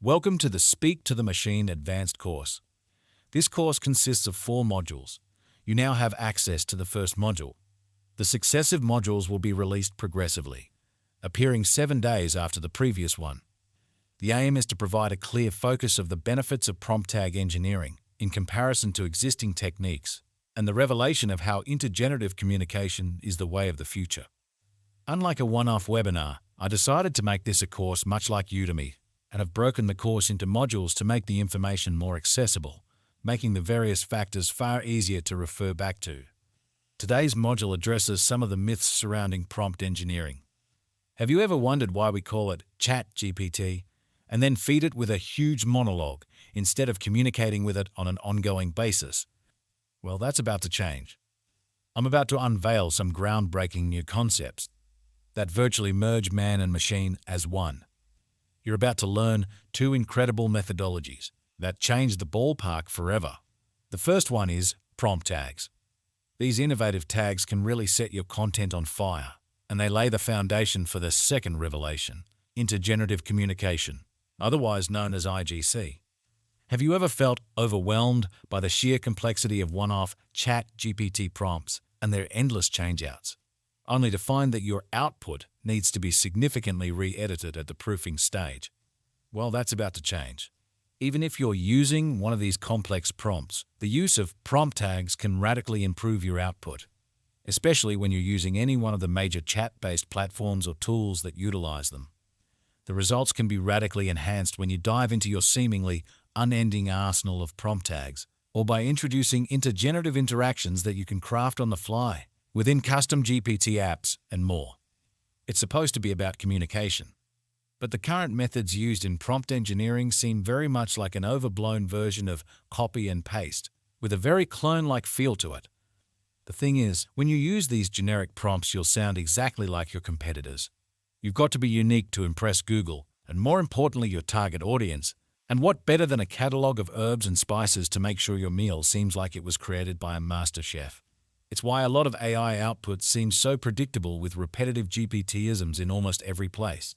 Welcome to the Speak to the Machine Advanced course. This course consists of 4 modules. You now have access to the first module. The successive modules will be released progressively, appearing 7 days after the previous one. The aim is to provide a clear focus of the benefits of prompt tag engineering in comparison to existing techniques and the revelation of how intergenerative communication is the way of the future. Unlike a one-off webinar, I decided to make this a course much like Udemy, and have broken the course into modules to make the information more accessible, making the various factors far easier to refer back to. Today's module addresses some of the myths surrounding prompt engineering. Have you ever wondered why we call it ChatGPT and then feed it with a huge monologue instead of communicating with it on an ongoing basis? Well, that's about to change. I'm about to unveil some groundbreaking new concepts that virtually merge man and machine as one. You're about to learn 2 incredible methodologies that change the ballpark forever. The first one is prompt tags. These innovative tags can really set your content on fire, and they lay the foundation for the second revelation, intergenerative communication, otherwise known as IGC. Have you ever felt overwhelmed by the sheer complexity of one-off ChatGPT prompts and their endless changeouts, only to find that your output needs to be significantly re-edited at the proofing stage? Well, that's about to change. Even if you're using one of these complex prompts, the use of prompt tags can radically improve your output, especially when you're using any one of the major chat-based platforms or tools that utilize them. The results can be radically enhanced when you dive into your seemingly unending arsenal of prompt tags, or by introducing intergenerative interactions that you can craft on the fly within custom GPT apps and more. It's supposed to be about communication, but the current methods used in prompt engineering seem very much like an overblown version of copy and paste, with a very clone-like feel to it. The thing is, when you use these generic prompts, you'll sound exactly like your competitors. You've got to be unique to impress Google, and more importantly, your target audience. And what better than a catalog of herbs and spices to make sure your meal seems like it was created by a master chef? It's why a lot of AI output seems so predictable with repetitive GPT-isms in almost every place.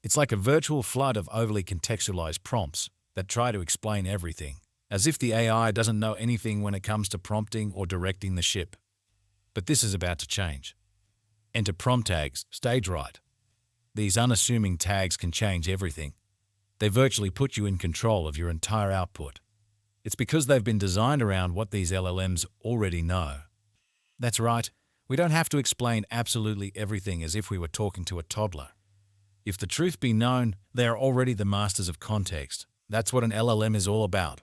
It's like a virtual flood of overly contextualized prompts that try to explain everything, as if the AI doesn't know anything when it comes to prompting or directing the ship. But this is about to change. Enter prompt tags, stage right. These unassuming tags can change everything. They virtually put you in control of your entire output. It's because they've been designed around what these LLMs already know. That's right, we don't have to explain absolutely everything as if we were talking to a toddler. If the truth be known, they are already the masters of context. That's what an LLM is all about.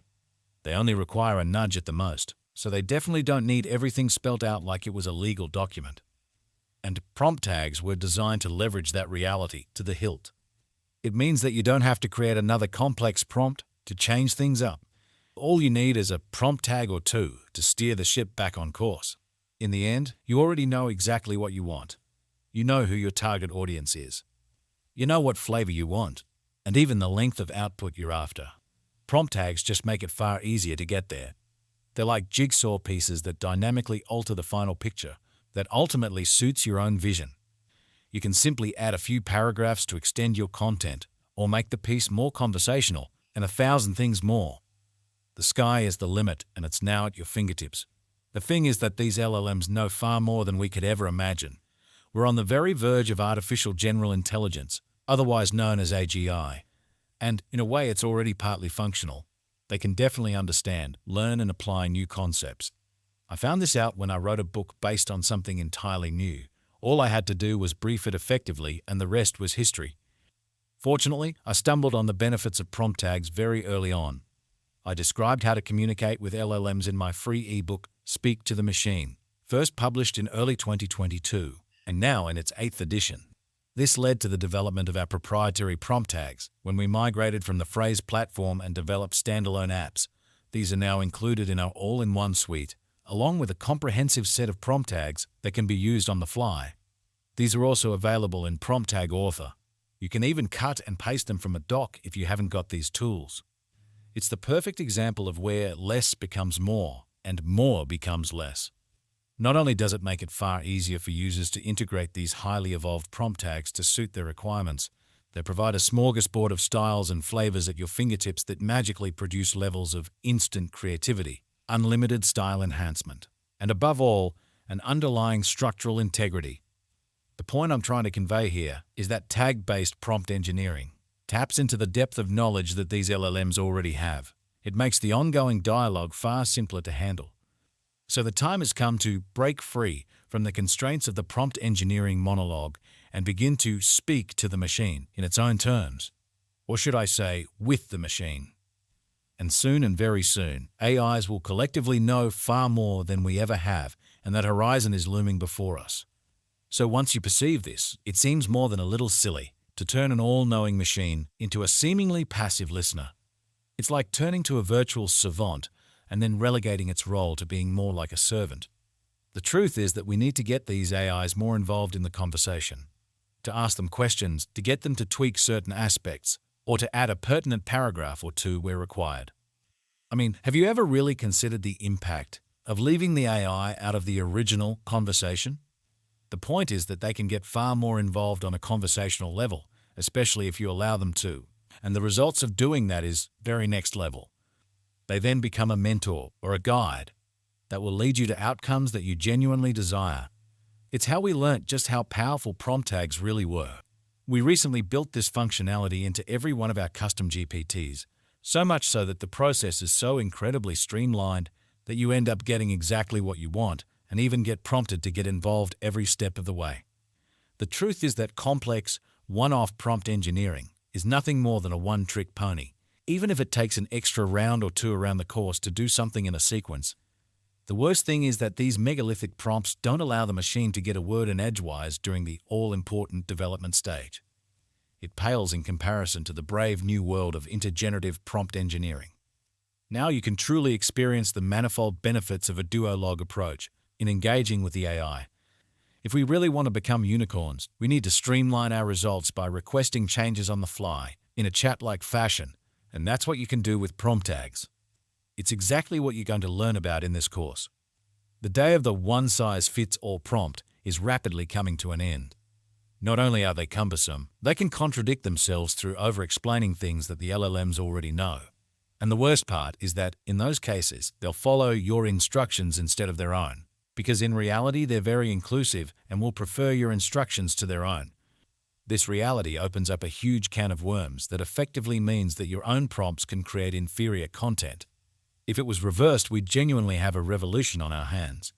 They only require a nudge at the most, so they definitely don't need everything spelt out like it was a legal document. And prompt tags were designed to leverage that reality to the hilt. It means that you don't have to create another complex prompt to change things up. All you need is a prompt tag or 2 to steer the ship back on course. In the end, you already know exactly what you want. You know who your target audience is. You know what flavor you want, and even the length of output you're after. Prompt tags just make it far easier to get there. They're like jigsaw pieces that dynamically alter the final picture that ultimately suits your own vision. You can simply add a few paragraphs to extend your content or make the piece more conversational and 1,000 things more. The sky is the limit, and it's now at your fingertips. The thing is that these LLMs know far more than we could ever imagine. We're on the very verge of artificial general intelligence, otherwise known as AGI. And, in a way, it's already partly functional. They can definitely understand, learn, and apply new concepts. I found this out when I wrote a book based on something entirely new. All I had to do was brief it effectively, and the rest was history. Fortunately, I stumbled on the benefits of prompt tags very early on. I described how to communicate with LLMs in my free ebook, Speak to the Machine, first published in early 2022, and now in its 8th edition. This led to the development of our proprietary prompt tags when we migrated from the Phrase platform and developed standalone apps. These are now included in our all-in-one suite, along with a comprehensive set of prompt tags that can be used on the fly. These are also available in Prompt Tag Author. You can even cut and paste them from a doc if you haven't got these tools. It's the perfect example of where less becomes more and more becomes less. Not only does it make it far easier for users to integrate these highly evolved prompt tags to suit their requirements, They provide a smorgasbord of styles and flavors at your fingertips that magically produce levels of instant creativity, unlimited style enhancement, and above all, an underlying structural integrity. The point I'm trying to convey here is that tag-based prompt engineering taps into the depth of knowledge that these LLMs already have. It makes the ongoing dialogue far simpler to handle. So the time has come to break free from the constraints of the prompt engineering monologue and begin to speak to the machine in its own terms. Or should I say, with the machine. And soon and very soon, AIs will collectively know far more than we ever have, and that horizon is looming before us. So once you perceive this, it seems more than a little silly to turn an all-knowing machine into a seemingly passive listener. It's like turning to a virtual savant and then relegating its role to being more like a servant. The truth is that we need to get these AIs more involved in the conversation, to ask them questions, to get them to tweak certain aspects, or to add a pertinent paragraph or two where required. I mean, have you ever really considered the impact of leaving the AI out of the original conversation? The point is that they can get far more involved on a conversational level, especially if you allow them to, and the results of doing that is very next level. They then become a mentor or a guide that will lead you to outcomes that you genuinely desire. It's how we learnt just how powerful prompt tags really were. We recently built this functionality into every one of our custom GPTs, so much so that the process is so incredibly streamlined that you end up getting exactly what you want and even get prompted to get involved every step of the way. The truth is that complex, one-off prompt engineering is nothing more than a one-trick pony. Even if it takes an extra round or two around the course to do something in a sequence. The worst thing is that these megalithic prompts don't allow the machine to get a word in edgewise during the all-important development stage. It pales in comparison to the brave new world of intergenerative prompt engineering. Now you can truly experience the manifold benefits of a duolog approach in engaging with the AI. If we really want to become unicorns, we need to streamline our results by requesting changes on the fly, in a chat-like fashion, and that's what you can do with prompt tags. It's exactly what you're going to learn about in this course. The day of the one-size-fits-all prompt is rapidly coming to an end. Not only are they cumbersome, they can contradict themselves through over-explaining things that the LLMs already know. And the worst part is that, in those cases, they'll follow your instructions instead of their own, because in reality they're very inclusive and will prefer your instructions to their own. This reality opens up a huge can of worms that effectively means that your own prompts can create inferior content. If it was reversed, we'd genuinely have a revolution on our hands.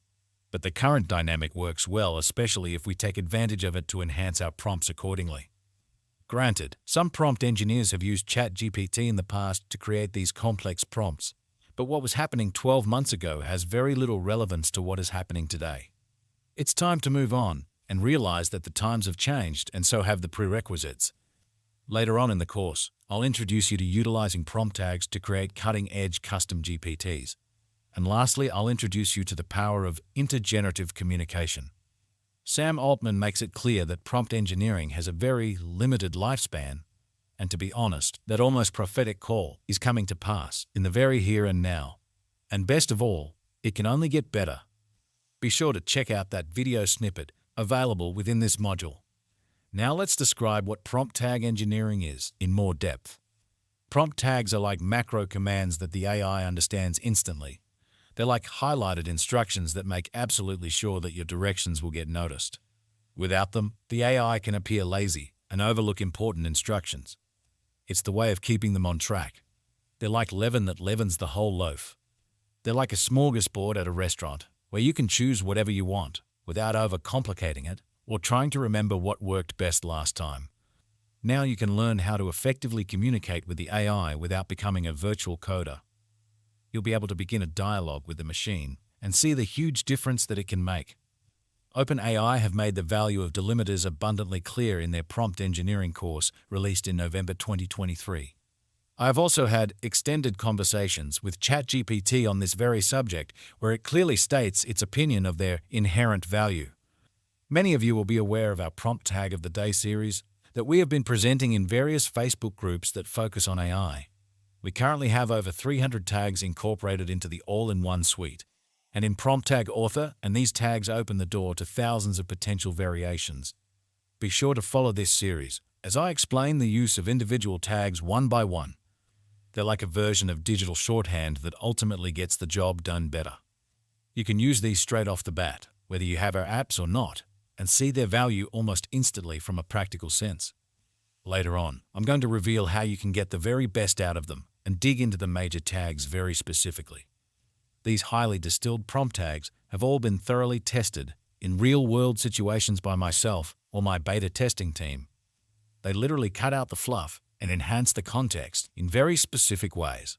But the current dynamic works well, especially if we take advantage of it to enhance our prompts accordingly. Granted, some prompt engineers have used ChatGPT in the past to create these complex prompts, but what was happening 12 months ago has very little relevance to what is happening today. It's time to move on and realize that the times have changed, and so have the prerequisites. Later on in the course, I'll introduce you to utilizing prompt tags to create cutting-edge custom GPTs. And lastly, I'll introduce you to the power of intergenerative communication. Sam Altman makes it clear that prompt engineering has a very limited lifespan, and to be honest, that almost prophetic call is coming to pass in the very here and now. And best of all, it can only get better. Be sure to check out that video snippet available within this module. Now let's describe what prompt tag engineering is in more depth. Prompt tags are like macro commands that the AI understands instantly. They're like highlighted instructions that make absolutely sure that your directions will get noticed. Without them, the AI can appear lazy and overlook important instructions. It's the way of keeping them on track. They're like leaven that leavens the whole loaf. They're like a smorgasbord at a restaurant, where you can choose whatever you want without overcomplicating it or trying to remember what worked best last time. Now you can learn how to effectively communicate with the AI without becoming a virtual coder. You'll be able to begin a dialogue with the machine and see the huge difference that it can make. OpenAI have made the value of delimiters abundantly clear in their prompt engineering course released in November 2023. I have also had extended conversations with ChatGPT on this very subject, where it clearly states its opinion of their inherent value. Many of you will be aware of our Prompt Tag of the Day series that we have been presenting in various Facebook groups that focus on AI. We currently have over 300 tags incorporated into the all-in-one suite, and in Prompt Tag Author, and these tags open the door to thousands of potential variations. Be sure to follow this series, as I explain the use of individual tags one by one. They're like a version of digital shorthand that ultimately gets the job done better. You can use these straight off the bat, whether you have our apps or not, and see their value almost instantly from a practical sense. Later on, I'm going to reveal how you can get the very best out of them and dig into the major tags very specifically. These highly distilled prompt tags have all been thoroughly tested in real-world situations by myself or my beta testing team. They literally cut out the fluff and enhance the context in very specific ways.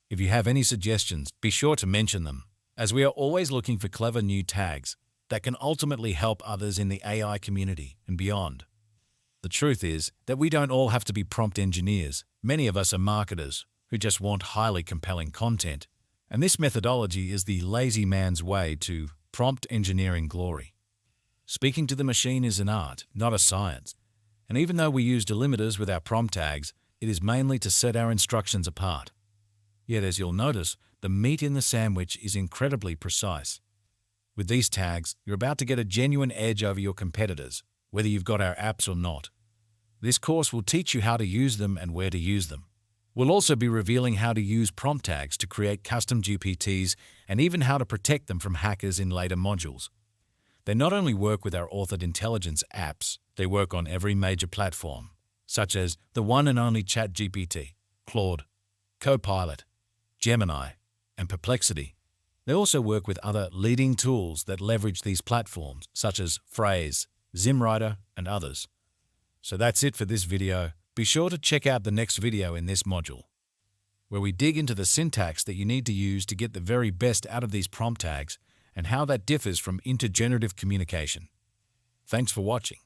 If you have any suggestions, be sure to mention them, as we are always looking for clever new tags that can ultimately help others in the AI community and beyond. The truth is that we don't all have to be prompt engineers. Many of us are marketers who just want highly compelling content, and this methodology is the lazy man's way to prompt engineering glory. Speaking to the machine is an art, not a science. And even though we use delimiters with our prompt tags, it is mainly to set our instructions apart. Yet, as you'll notice, the meat in the sandwich is incredibly precise. With these tags, you're about to get a genuine edge over your competitors, whether you've got our apps or not. This course will teach you how to use them and where to use them. We'll also be revealing how to use prompt tags to create custom GPTs and even how to protect them from hackers in later modules. They not only work with our authored intelligence apps, they work on every major platform, such as the one and only ChatGPT, Claude, Copilot, Gemini, and Perplexity. They also work with other leading tools that leverage these platforms, such as Phrase, Zimwriter, and others. So that's it for this video. Be sure to check out the next video in this module, where we dig into the syntax that you need to use to get the very best out of these prompt tags and how that differs from intergenerative communication. Thanks for watching.